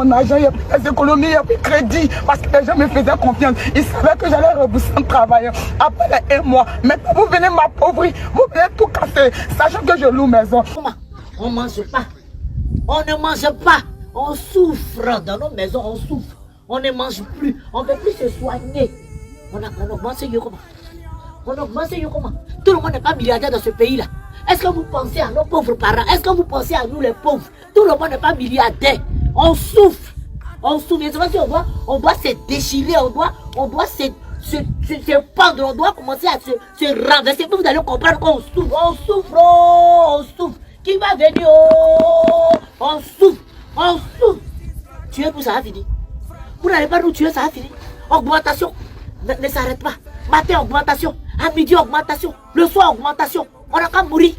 mon argent, il n'y a plus les économies, il n'y a plus de crédit. Parce que les gens me faisaient confiance. Ils savaient que j'allais rembourser en travaillant. Après les 1 mois, maintenant vous venez m'appauvrir, vous venez tout casser, sachant que je loue maison. On ne mange pas. On ne mange pas. On souffre dans nos maisons, on souffre. On ne mange plus. On ne peut plus se soigner. On augmente comment? On augmente comment? Tout le monde n'est pas milliardaire dans ce pays-là. Est-ce que vous pensez à nos pauvres parents? Est-ce que vous pensez à nous les pauvres? Tout le monde n'est pas milliardaire. On souffre. On souffre. On doit se déchirer. On doit se pendre. On doit commencer à se renverser. Vous allez comprendre qu'on souffre. On souffre. Oh, on souffre. Qui va venir? Oh, on souffre. On souffre. Tuer nous, ça va finir. Vous n'allez pas nous tuer, ça va finir. Augmentation. Ne s'arrête pas. Matin, augmentation. À midi, augmentation. Le soir, augmentation. On n'a qu'à mourir.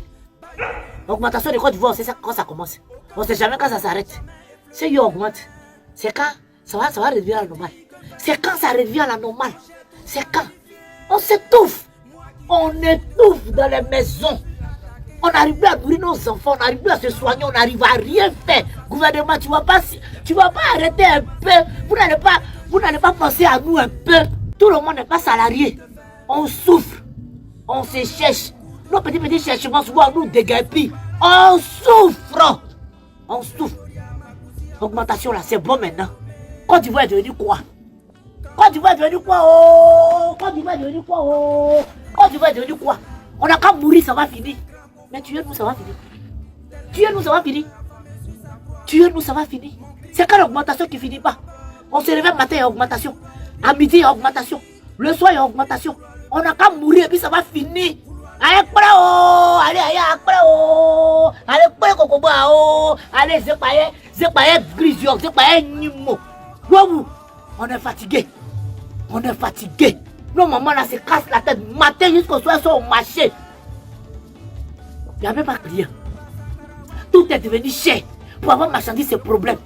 Augmentation de Côte d'Ivoire, c'est ça quand ça commence. On ne sait jamais quand ça s'arrête. Si il augmente, c'est quand ça va revenir à la normale. C'est quand ça revient à la normale. C'est quand on s'étouffe. On étouffe dans les maisons. On n'arrive plus à nourrir nos enfants, on n'arrive plus à se soigner, on n'arrive à rien faire. Gouvernement, tu ne vas pas arrêter un peu. Vous n'allez pas penser à nous un peu. Tout le monde n'est pas salarié. On souffre. On se cherche. Nos petits cherchements souvent nous déguerpillent. On souffre. On souffre. L'augmentation là, c'est bon maintenant. Côte d'Ivoire est devenu quoi? Côte d'Ivoire est devenu quoi? Oh, Côte d'Ivoire est devenu quoi? Oh, Côte d'Ivoire est devenu quoi? On n'a qu'à mourir, ça va finir. Mais tuez-nous, ça va finir. Tuez-nous, ça va finir. Tuez-nous, ça va finir. C'est quand l'augmentation qui finit pas. On se réveille matin, il y a augmentation. À midi, il y a augmentation. Le soir, il y a augmentation. On n'a qu'à mourir et puis ça va finir. Allez, allez, allez, allez, grisio, nimo. On est fatigué. On est fatigué. Nos mamans là se cassent la tête matin jusqu'au soir, sont au marché. Il n'y a même pas de client. Tout est devenu cher. Pour avoir marchandise, c'est problème.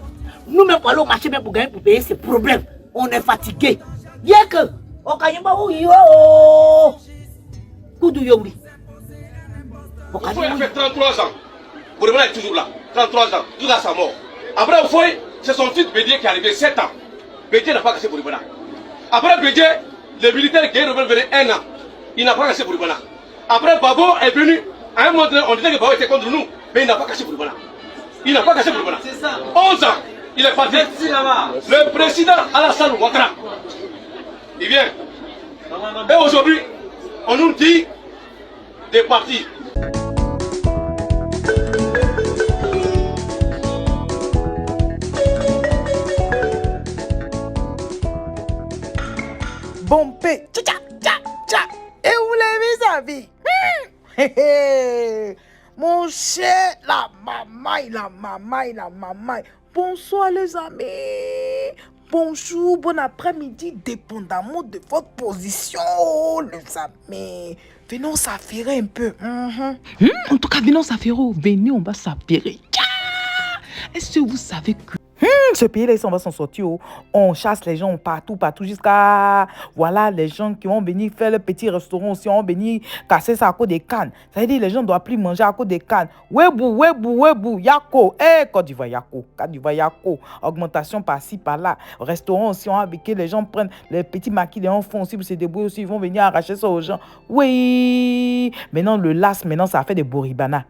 Nous-mêmes, pour aller au marché, même pour gagner, pour payer, c'est problème. On est fatigué. Bien que, on gagne pas où il y a. Il fait 33 ans. Bouribana est toujours là. 33 ans. Tout à sa mort. Après, au foyer, c'est son fils Bédier qui est arrivé 7 ans. Bédier n'a pas cassé Bouribana. Après Bédier, les militaires qui sont venus 1 an. Il n'a pas cassé Bouribana. Après, Babo est venu. À un moment donné, on disait que Babo était contre nous. Mais il n'a pas cassé Bouribana. Il n'a pas cassé Bouribana. 11 ans. Il est parti. Le président Alassane Ouattara. Il vient. Et aujourd'hui, on nous dit des partis. Bompé, tcha tcha tcha. Et vous l'avez vu, ça vie? Mon cher, la maman. Bonsoir les amis. Bonjour, bon après-midi, dépendamment de votre position, les amis. Venons s'affairer un peu. En tout cas, venons s'affairer. Venez, on va s'affairer. Est-ce que vous savez que ce pays-là, on va s'en sortir. On chasse les gens partout, jusqu'à... Voilà, les gens qui vont venir faire le petit restaurant aussi, vont venir casser ça à cause des cannes. Ça veut dire que les gens ne doivent plus manger à cause des cannes. Webou, yako. Côte d'Ivoire, yako. Augmentation par-ci, par-là. Restaurant aussi, on va avec les gens prennent les petits maquis, les gens font aussi pour se débrouiller aussi. Ils vont venir arracher ça aux gens. Oui. Maintenant, le LAS, ça fait des boribana.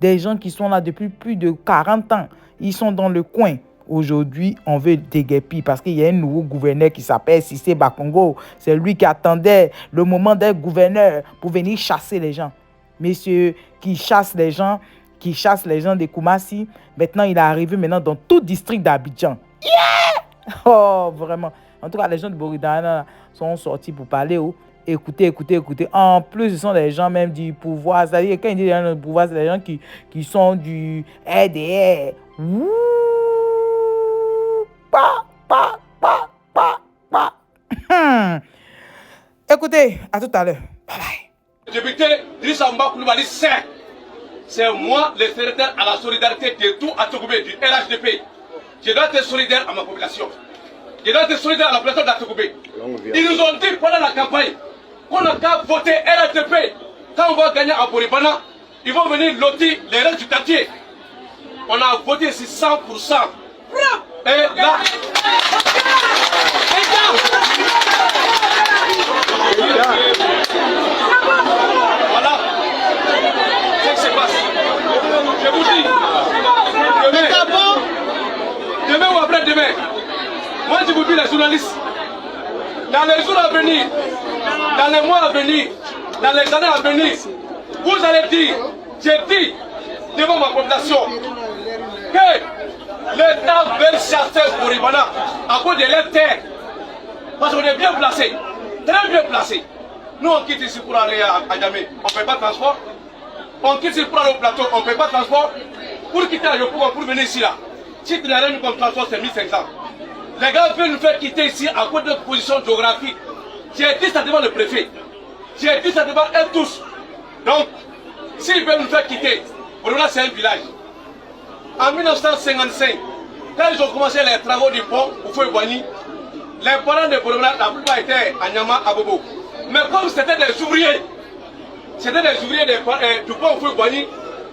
Des gens qui sont là depuis plus de 40 ans. Ils sont dans le coin. Aujourd'hui, on veut déguerpir parce qu'il y a un nouveau gouverneur qui s'appelle Cissé Bakongo. C'est lui qui attendait le moment d'être gouverneur pour venir chasser les gens. Monsieur qui chasse les gens de Koumassi, maintenant il est arrivé dans tout district d'Abidjan. Yeah! Oh, vraiment. En tout cas, les gens de Boridana sont sortis pour parler. Écoutez. En plus, ce sont des gens même du pouvoir. C'est-à-dire, quand ils disent les gens du pouvoir, c'est les gens qui sont du RDR. Wouh! Écoutez, à tout à l'heure. Bye bye. Député Drissa Mba Koulibaly, c'est moi le secrétaire à la solidarité de tout Atogoubé, du LHDP. Je dois être solidaire à ma population. Je dois être solidaire à la population d'Atogoubé. Ils nous ont dit pendant la campagne qu'on n'a qu'à voter LHDP. Quand on va gagner à Bouribana, ils vont venir lotir les restes du quartier. On a voté ici 100%. Et là, voilà ce qui se passe. Je vous dis, demain ou après-demain, moi je vous dis les journalistes, dans les jours à venir, dans les mois à venir, dans les années à venir, vous allez dire, j'ai dit devant ma population que l'État veut chasser Bouribana à cause de leur terre. Parce qu'on est bien placé, très bien placé. Nous on quitte ici pour aller à Djamé, on ne fait pas de transport. On quitte ici pour aller au plateau, on ne fait pas de transport. Pour quitter la Yopougon, pour venir ici là, si tu n'as rien comme transport, c'est 1500. Les gars veulent nous faire quitter ici à cause de notre position géographique. J'ai dit ça devant le préfet. J'ai dit ça devant eux tous. Donc, s'ils veulent nous faire quitter, Bouribana c'est un village. En 1955, quand ils ont commencé les travaux du pont au Fouet-Boigny, les parents de Bouribana, la plupart étaient à Nyama, à Bobo. Mais comme c'était des ouvriers, du pont au Fouet-Boigny,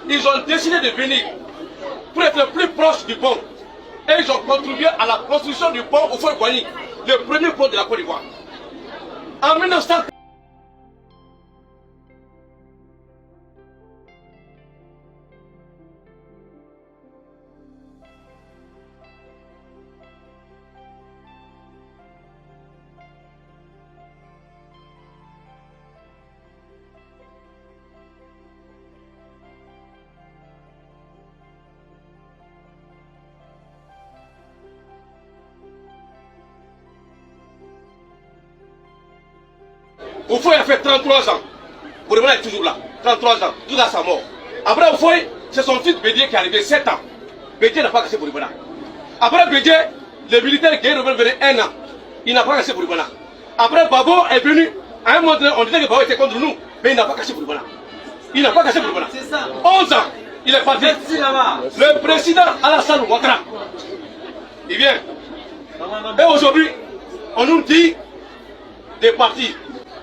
ils ont décidé de venir pour être plus proches du pont. Et ils ont contribué à la construction du pont au Fouet-Boigny, le premier pont de la Côte d'Ivoire. En 1900, Oufoué a fait 33 ans. Bouribana est toujours là. 33 ans, jusqu'à sa mort. Après Oufoué, c'est son fils Bédié qui est arrivé 7 ans. Bédié n'a pas cassé Bouribana. Après Bédié, le militaire Guerre Rebelle venait 1 an. Il n'a pas cassé Bouribana. Après Babo est venu. À un moment donné, on disait que Babo était contre nous, mais il n'a pas cassé Bouribana. Il n'a pas cassé Bouribana. 11 ans, il est parti. Le président Alassane Ouattara, il vient. Et aujourd'hui, on nous dit des partis.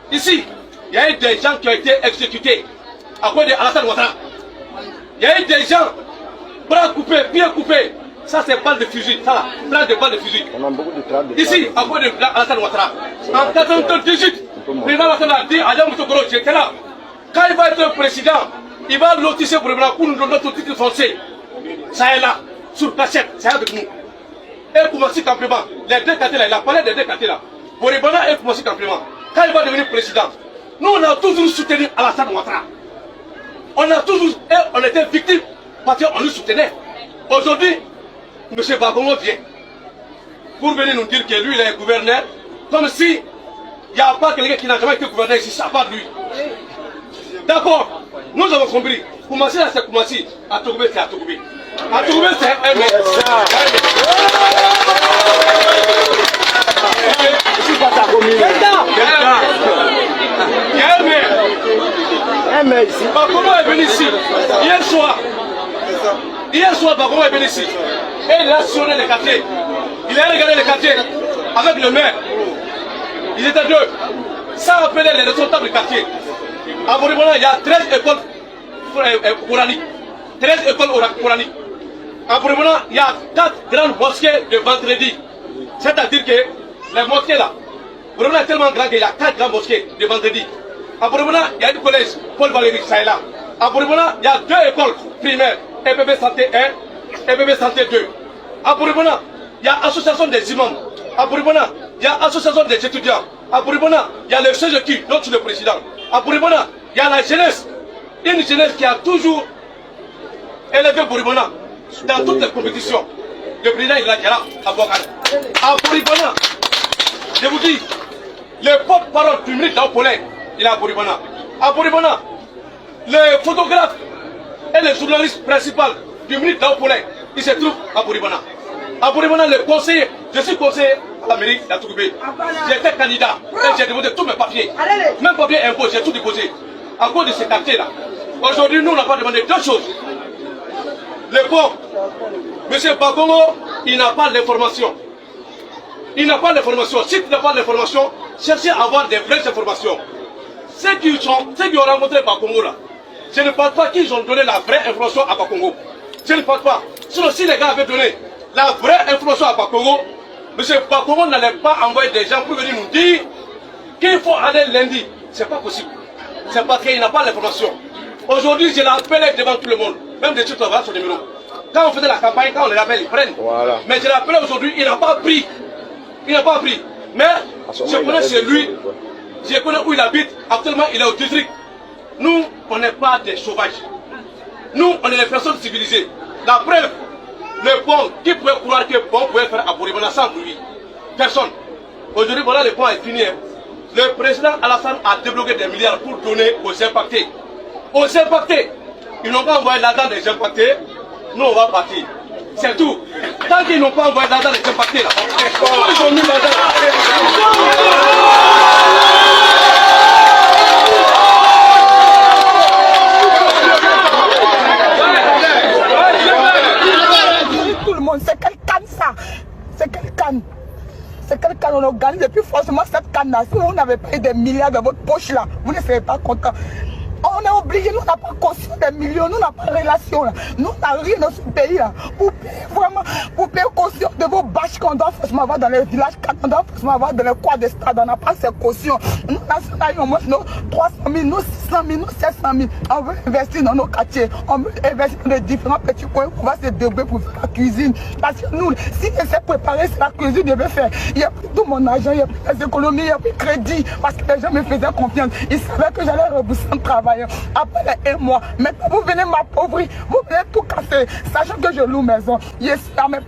Ici, il y a eu des gens qui ont été exécutés à cause de Alassane Ouattara. Il y a eu des gens, bras coupés, pieds coupés. Ça, c'est balle de fusil. Ça, plein de balles de fusil. On a beaucoup de travail. Ici, à cause de Alassane Ouattara. En 1998, le président Alassane a dit à Yamou Tokoro, j'étais là. Quand il va être président, il va lotisser pour nous donner notre titre foncier. Ça est là, sur cachette, c'est avec nous. Et Koumassi Complément, les deux quartiers là, il a parlé des deux quartiers là. Bouribana et Koumassi Complément. Quand il va devenir président, nous on a toujours soutenu Alassane Ouattara. On a toujours, et on était victimes parce qu'on nous soutenait. Aujourd'hui, M. Bagongo vient pour venir nous dire que lui il est gouverneur, comme si il n'y a pas quelqu'un qui n'a jamais été gouverneur ici, à part lui. D'accord, nous avons compris. Koumassi là c'est Koumassi, à Togoubé c'est à Togoubé. À Togoubé c'est un mec. Bagongo est venu ici hier soir. Hier soir, Bagongo est venu ici. Et il a sonné les quartiers. Il a regardé les quartiers avec le maire. Ils étaient deux. Ça appelait les responsables du quartier. À Bouribana, il y a 13 écoles coraniques. 13 écoles coraniques. À Bouribana, il y a 4 grandes mosquées de vendredi. C'est-à-dire que les mosquées là, Bouribana est tellement grand qu'il y a 4 grandes mosquées de vendredi. À Bouribana, il y a une collège, Paul Valéry, ça est là. À Bouribana, il y a 2 écoles primaires, EPB Santé 1, EPB Santé 2. À Bouribana, il y a association des imams. À Bouribana, il y a association des étudiants. À Bouribana, il y a le CGQ, dont tu es le président. À Bouribana, il y a la jeunesse. Une jeunesse qui a toujours élevé Bouribana dans toutes les compétitions. Le président il a là à Bouribana. À Bouribana, je vous dis, le porte-parole du ministre d'Aupolin, il est à Bouribana. À Bouribana, le photographe et le journaliste principal du ministre d'Aupolin, il se trouve à Bouribana. À Bouribana, le conseiller, je suis conseiller à la mairie d'Atoubé. J'étais candidat et j'ai déposé tous mes papiers. Même papier impôt, j'ai tout déposé. À cause de ces quartiers-là. Aujourd'hui, nous, on n'a pas demandé 2 choses. Le pont, M. Bagongo, il n'a pas l'information. Il n'a pas l'information. Si tu n'as pas l'information, cherchez à avoir des vraies informations. Ceux qui ont rencontré Bagongo là, je ne pense pas qu'ils ont donné la vraie information à Bagongo. Je ne pense pas. Sinon, si les gars avaient donné la vraie information à Bakoro, M. Bakoro n'allait pas envoyer des gens pour venir nous dire qu'il faut aller lundi. C'est pas possible. C'est parce qu'il n'a pas l'information. Aujourd'hui, je l'appelle devant tout le monde. Même des titres, on va son numéro. Quand on faisait la campagne, quand on les appelle, ils prennent. Voilà. Mais je l'appelle aujourd'hui, il n'a pas pris. Il n'a pas pris. Mais je connais chez lui, je connais où il habite. Actuellement, il est au district. Nous, on n'est pas des sauvages. Nous, on est des personnes civilisées. La preuve, le pont, qui pouvait croire que le pont pouvait faire à Bouribana sans lui? Personne. Aujourd'hui, voilà, le pont est fini. Le président Alassane a débloqué des milliards pour donner aux impactés. Aux impactés. Ils n'ont pas envoyé l'argent des impactés. Nous, on va partir. C'est tout. Tant qu'ils n'ont pas envoyé l'argent des impactés, là, ils ont mis l'argent. Tout le monde, c'est quelle canne ça? C'est quelle canne? C'est quelle canne on a gagné depuis forcément cette canne-là. Si vous n'avez pas eu des milliards dans votre poche là, vous ne serez pas content. On est obligé, nous on n'a pas conscience des millions, nous on n'a pas de relation là. Nous on n'a rien dans ce pays là. Pour payer vraiment, pour payer conscience de vos bâches qu'on doit forcément avoir dans les villages, qu'on doit forcément avoir dans les coins de stade, on n'a pas ces cautions. Nous on a eu au moins nos 300 000, nos 600 000, nos 700 000. On veut investir dans nos quartiers, on veut investir dans les différents petits coins où on va se débrouiller pour faire la cuisine. Parce que nous, si on s'est préparé, c'est la cuisine que je vais faire. Il y a plus tout mon argent, il y a plus les économies, il y a plus de crédit. Parce que les gens me faisaient confiance. Ils savaient que j'allais rembourser un travail. Après les 1 mois, maintenant vous venez m'appauvrir, vous venez tout casser, sachant que je loue maison. Je suis à mes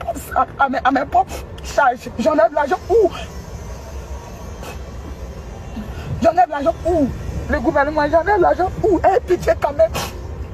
propres charges. J'enlève l'argent où? J'enlève l'argent où? Le gouvernement, j'enlève l'argent où? Eh, pitié quand même.